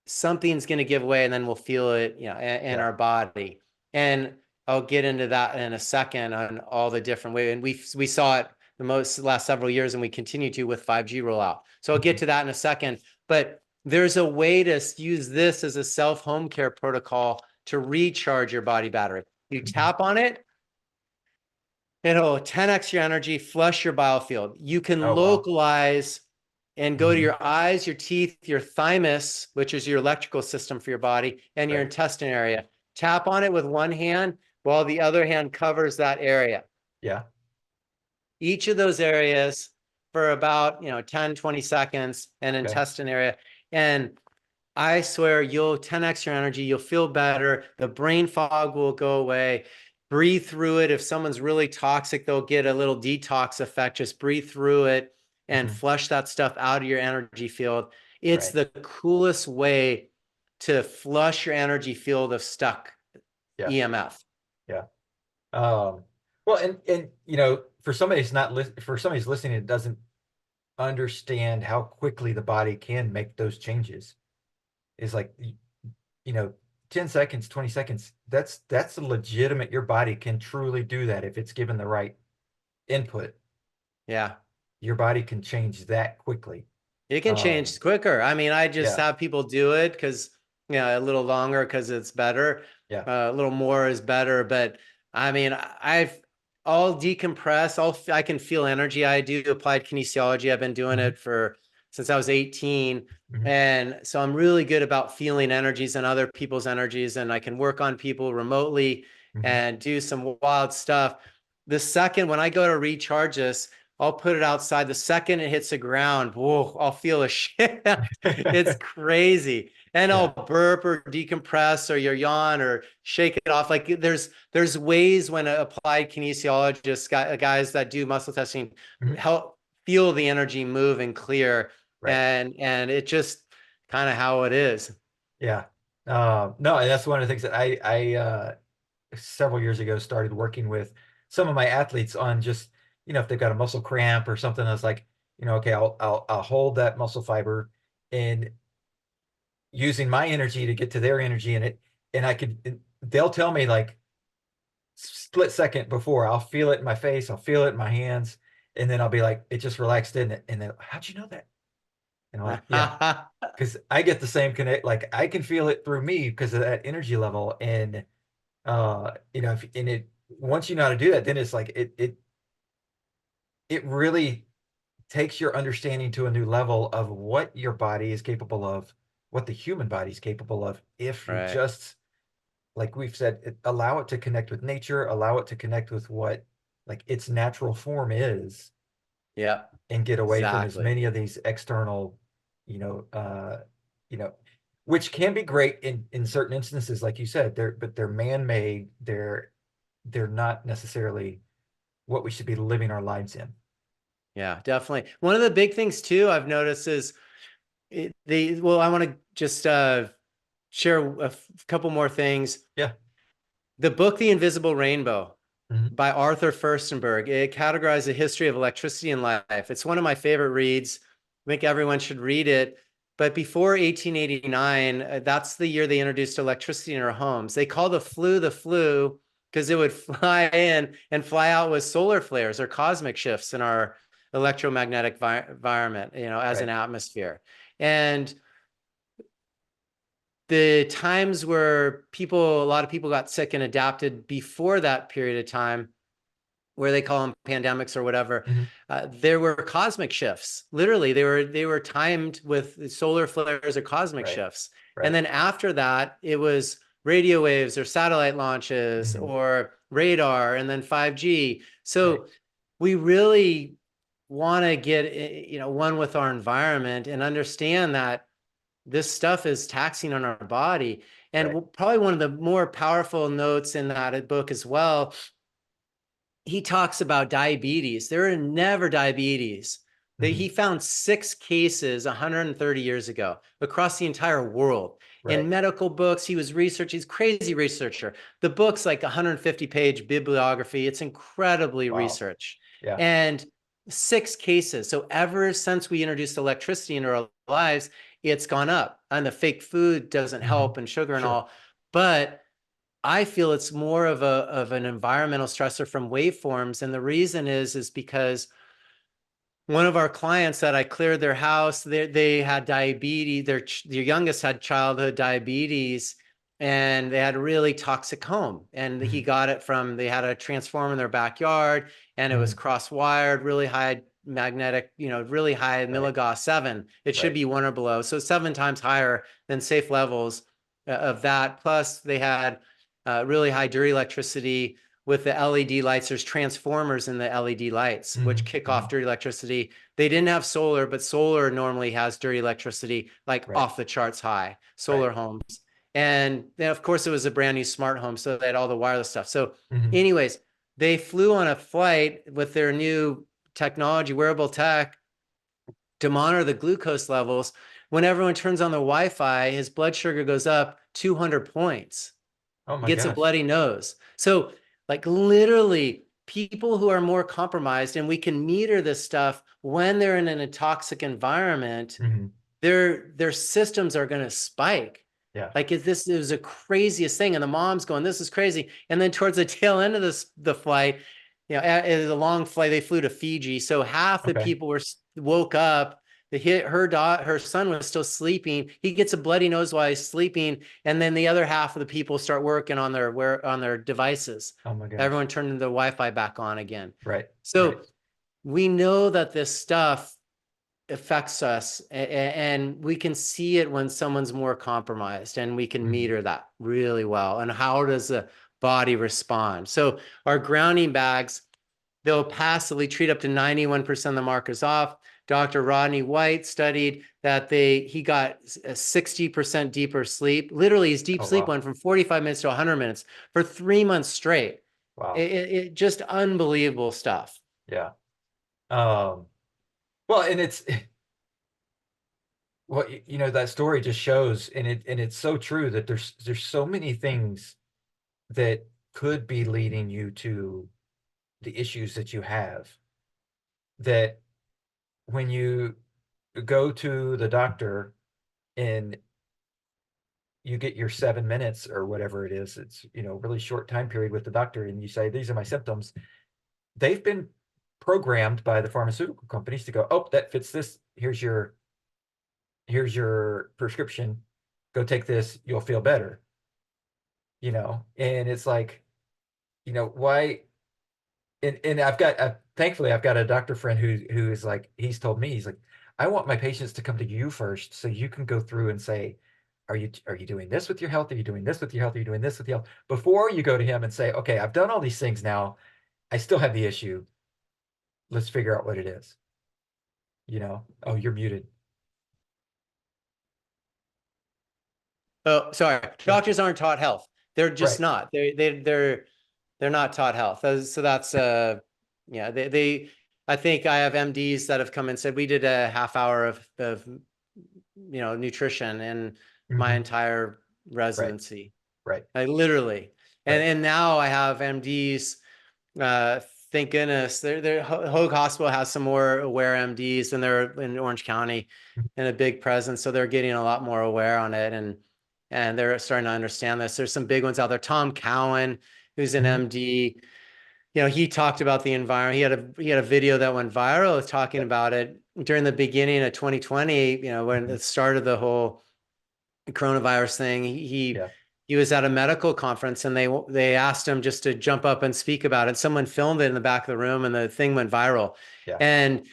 something's going to give way and then we'll feel it, in Yeah. our body. And I'll get into that in a second on all the different ways. And we saw it the last several years and we continue to with 5G rollout. So I'll get Hmm. to that in a second. But there's a way to use this as a self home care protocol to recharge your body battery. You Hmm. tap on it, it'll 10x your energy, flush your biofield. You can Oh, wow. localize and go to Hmm. your eyes, your teeth, your thymus, which is your electrical system for your body, and your Right. intestine area. Tap on it with one hand while the other hand covers that area. Yeah. Each of those areas for about 10, 20 seconds, and Okay. intestine area. And I swear you'll 10x your energy. You'll feel better. The brain fog will go away. Breathe through it. If someone's really toxic, they'll get a little detox effect. Just breathe through it and Hmm. flush that stuff out of your energy field. It's Right. the coolest way to flush your energy field of stuck Yeah. EMF. Yeah. Well, and for somebody who's not for somebody who's listening that doesn't understand how quickly the body can make those changes, is like, 10 seconds, 20 seconds. That's a legitimate. Your body can truly do that if it's given the right input. Yeah. Your body can change that quickly. It can Um, change quicker. I mean, I just yeah. have people do it because a little longer because it's better. Yeah. A little more is better. But I mean, I'll decompress. I can feel energy. I do applied kinesiology. I've been doing Hmm. it since I was 18. Hmm. And so I'm really good about feeling energies and other people's energies. And I can work on people remotely Hmm. and do some wild stuff. The second, when I go to recharge this, I'll put it outside. The second it hits the ground, whoa, I'll feel a shift. It's crazy. And I'll Yeah. burp or decompress or yawn or shake it off. Like there's ways when applied kinesiologists, guys that do muscle testing, Hmm. help feel the energy move and clear. Right. And it just kind of how it is. Yeah. No, and that's one of the things that I several years ago started working with some of my athletes on just, if they've got a muscle cramp or something, I was like, okay, I'll hold that muscle fiber and using my energy to get to their energy in it. And they'll tell me like split second before I'll feel it in my face, I'll feel it in my hands, and then I'll be like, it just relaxed, didn't it? And then, how'd you know that? And I'm like, yeah, because I get the same connect, like I can feel it through me because of that energy level. And once you know how to do that, then it's like it really takes your understanding to a new level of what your body is capable of, what the human body is capable of, if you Right. just, like we've said, allow it to connect with nature, allow it to connect with what like its natural form is, Yeah, and get away from as exactly. many of these external, you know, uh, you know, which can be great in certain instances, like you said, they're man-made, they're not necessarily what we should be living our lives in. Yeah, definitely. One of the big things too I've noticed is well, I want to just share couple more things. Yeah. The book The Invisible Rainbow Hmm. by Arthur Furstenberg, it categorizes the history of electricity in life. It's one of my favorite reads. I think everyone should read it. But before 1889, that's the year they introduced electricity in our homes. They called the flu because it would fly in and fly out with solar flares or cosmic shifts in our electromagnetic environment, as an Right. atmosphere. And the times where a lot of people got sick and adapted before that period of time, where they call them pandemics or whatever, Hmm. there were cosmic shifts. Literally, they were timed with solar flares or cosmic Right. shifts. And Right. then after that, it was radio waves or satellite launches Hmm. or radar and then 5G. Right. So we really want to get, one with our environment and understand that this stuff is taxing on our body. And Right. probably one of the more powerful notes in that book as well, he talks about diabetes. There are never diabetes. Hmm. He found 6 cases 130 years ago across the entire world. In Right. medical books, he was researching, he's a crazy researcher. The book's like 150-page bibliography. It's incredibly Wow. researched. Yeah. And 6 cases. So ever since we introduced electricity into our lives, it's gone up. And the fake food doesn't Hmm. help and sugar and Sure. all. But I feel it's more of an environmental stressor from waveforms. And the reason is because one of our clients that I cleared their house, they had diabetes. Their youngest had childhood diabetes, and they had a really toxic home. And he Hmm. got it from they had a transformer in their backyard, and it was Hmm. cross wired, really high magnetic, really high Right. milligauss 7. It should Right. be 1 or below, so 7 times higher than safe levels of that. Plus, they had really high dirty electricity with the LED lights. There's transformers in the LED lights, which Hmm. kick off Hmm. dirty electricity. They didn't have solar, but solar normally has dirty electricity, like Right. off the charts high, Right. solar homes. And then, of course, it was a brand new smart home. So they had all the wireless stuff. So, Hmm. anyways, they flew on a flight with their new technology, wearable tech, to monitor the glucose levels. When everyone turns on the Wi Fi, his blood sugar goes up 200 points, Oh my gets a gosh. bloody nose. So, like, literally, people who are more compromised, and we can meter this stuff when they're in a toxic environment, Hmm. their systems are going to spike. Yeah. Like, this is the craziest thing, and the mom's going, "This is crazy." And then towards the tail end of the flight, it was a long flight. They flew to Fiji, so half the Okay. people woke up. her son was still sleeping. He gets a bloody nose while he's sleeping, and then the other half of the people start working on their devices. Oh my gosh. Everyone turning the Wi-Fi back on again. Right. Right. So we know that this stuff affects us, and we can see it when someone's more compromised, and we can Mhm. meter that really well. And how does the body respond? So our grounding bags, they'll passively treat up to 91% of the markers off. Dr. Rodney White studied that he got a 60% deeper sleep. Literally, his deep Oh sleep wow. went from 45 minutes to 100 minutes for 3 months straight. Wow. It just unbelievable stuff. Yeah. Um, well, and it's well, that story just shows, and it's so true that there's so many things that could be leading you to the issues that you have, that when you go to the doctor and you get your 7 minutes or whatever it is, it's, really short time period with the doctor, and you say, these are my symptoms. They've been programmed by the pharmaceutical companies to go, oh, that fits this. Here's your prescription. Go take this. You'll feel better. And it's like, why? And thankfully I've got a doctor friend who is like, he's told me, he's like, I want my patients to come to you first so you can go through and say, are you doing this with your health? Are you doing this with your health? Are you doing this with your health? Before you go to him and say, okay, I've done all these things now. I still have the issue. Let's figure out what it is. Oh, you're muted. Oh, sorry. Yeah. Doctors aren't taught health. They're just Right. not. They're not taught health. So that's yeah, I think I have MDs that have come and said we did a half hour of nutrition in my Hmm. entire Right. residency. Right. I literally. And Right. and now I have MDs, uh thank goodness. Hoag Hospital has some more aware MDs, and they're in Orange County in a big presence, so they're getting a lot more aware on it, and they're starting to understand this. There's some big ones out there. Tom Cowan, who's an Mhm. MD, he talked about the environment. He had a video that went viral talking Yeah. about it during the beginning of 2020, when Mhm. it started the whole coronavirus thing. Yeah. He was at a medical conference, and they asked him just to jump up and speak about it. Someone filmed it in the back of the room, and the thing went viral. Yeah. And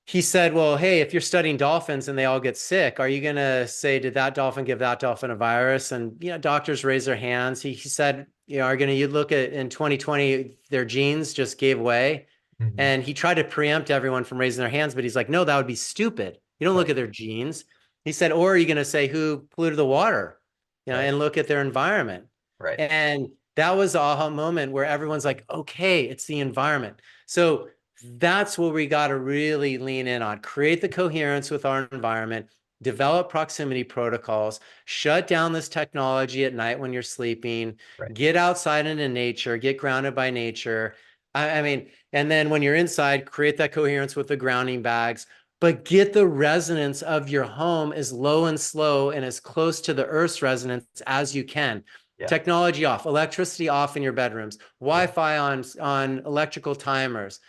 he said, well, hey, if you're studying dolphins and they all get sick, are you going to say, did that dolphin give that dolphin a virus? And, doctors raise their hands. He said, you look at in 2020, their genes just gave way. Hmm. And he tried to preempt everyone from raising their hands, but he's like, no, that would be stupid. You don't look Right. at their genes. He said, or are you going to say who polluted the water, Right. and look at their environment? Right. And that was the aha moment where everyone's like, okay, it's the environment. So that's what we got to really lean in on. Create the coherence with our environment, develop proximity protocols, shut down this technology at night when you're sleeping, Right. get outside into nature, get grounded by nature. I mean, and then when you're inside, create that coherence with the grounding bags, but get the resonance of your home as low and slow and as close to the earth's resonance as you can. Yeah. Technology off, electricity off in your bedrooms, Yeah. Wi-Fi on electrical timers,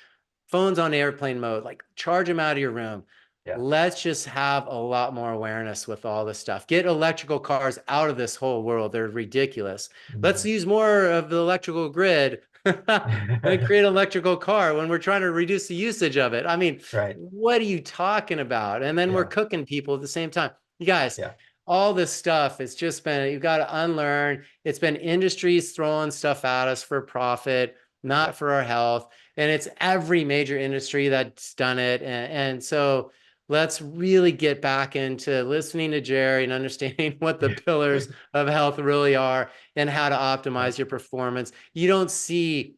phones on airplane mode, like charge them out of your room. Yeah. Let's just have a lot more awareness with all this stuff. Get electrical cars out of this whole world. They're ridiculous. Let's Mhm. use more of the electrical grid and create an electrical car when we're trying to reduce the usage of it. I mean, Right. what are you talking about? And then we're Yeah. cooking people at the same time. You guys, Yeah. all this stuff, it's just been, you've got to unlearn. It's been industries throwing stuff at us for profit, Yeah. not for our health. And it's every major industry that's done it. And so let's really get back into listening to Jerry and understanding what the pillars of health really are and how to Yeah. optimize your performance. You don't see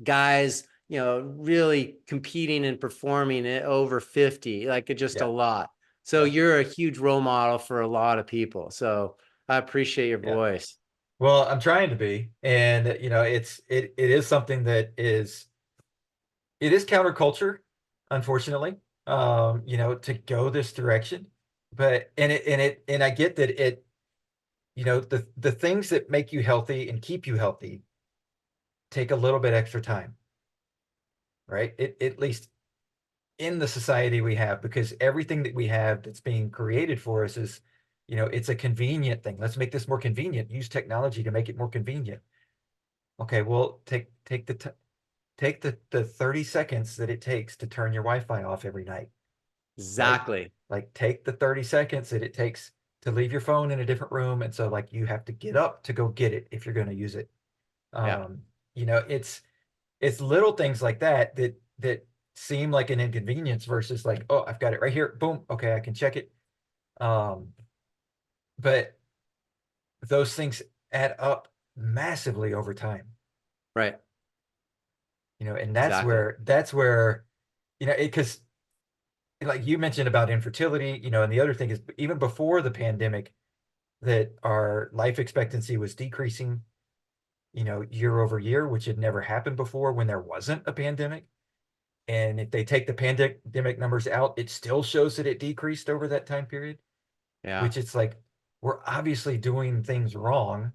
guys, really competing and performing at over 50, like just a Yeah. lot. So Yeah. you're a huge role model for a lot of people. So I appreciate your Yeah. voice. Well, I'm trying to be, and it is something that is counterculture, unfortunately. To go this direction, but and I get that the things that make you healthy and keep you healthy take a little bit extra time, right? At least in the society we have, because everything that we have that's being created for us is, it's a convenient thing. Let's make this more convenient. Use technology to make it more convenient. Okay, well, take the 30 seconds that it takes to turn your Wi-Fi off every night. Right? Exactly. Like take the 30 seconds that it takes to leave your phone in a different room. And so like you have to get up to go get it if you're going to use it. Yeah. It's little things like that seem like an inconvenience versus like, oh, I've got it right here. Boom. Okay, I can check it. But those things add up massively over time. Right. And Exactly. that's where, because like you mentioned about infertility, and the other thing is even before the pandemic, that our life expectancy was decreasing, year over year, which had never happened before when there wasn't a pandemic. And if they take the pandemic numbers out, it still shows that it decreased over that time period, Yeah. which it's like, we're obviously doing things wrong,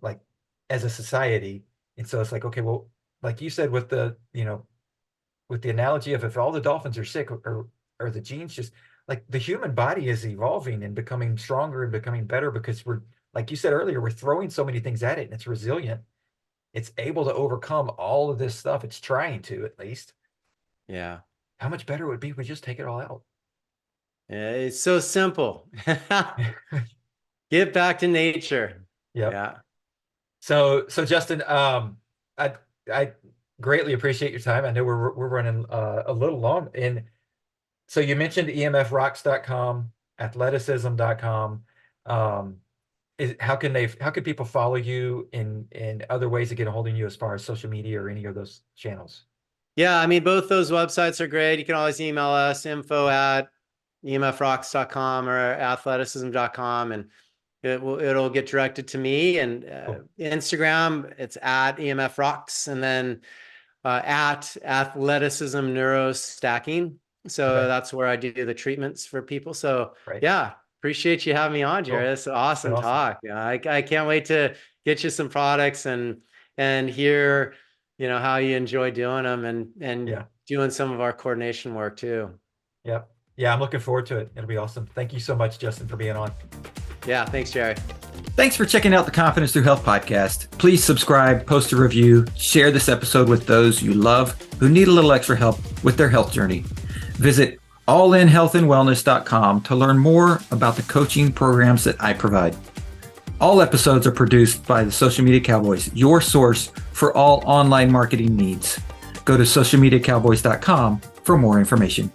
like as a society. And so it's like, okay, well, like you said, with the analogy of if all the dolphins are sick, or the genes just like the human body is evolving and becoming stronger and becoming better because we're, like you said earlier, we're throwing so many things at it and it's resilient. It's able to overcome all of this stuff. It's trying to, at least. Yeah. How much better would it be if we just take it all out? It's so simple. Get back to nature. Yep. Yeah. So Justin, I greatly appreciate your time. I know we're running a little long, and so you mentioned emfrocks.com, athleticism.com. How can people follow you in other ways to get a hold of you as far as social media or any of those channels? Yeah. I mean, both those websites are great. You can always email us, info@emfrocks.com or athleticism.com, and it'll get directed to me. And Cool. Instagram, it's at emfrocks, and then at athleticism neurostacking. So Okay. that's where I do the treatments for people. So Right. yeah, appreciate you having me on, Jerry. Cool. It's an It's been awesome awesome. talk. Yeah, I can't wait to get you some products and hear, how you enjoy doing them and Yeah. doing some of our coordination work too. Yep. Yeah, I'm looking forward to it. It'll be awesome. Thank you so much, Justin, for being on. Yeah, thanks, Jerry. Thanks for checking out the Confidence Through Health podcast. Please subscribe, post a review, share this episode with those you love who need a little extra help with their health journey. Visit allinhealthandwellness.com to learn more about the coaching programs that I provide. All episodes are produced by the Social Media Cowboys, your source for all online marketing needs. Go to socialmediacowboys.com for more information.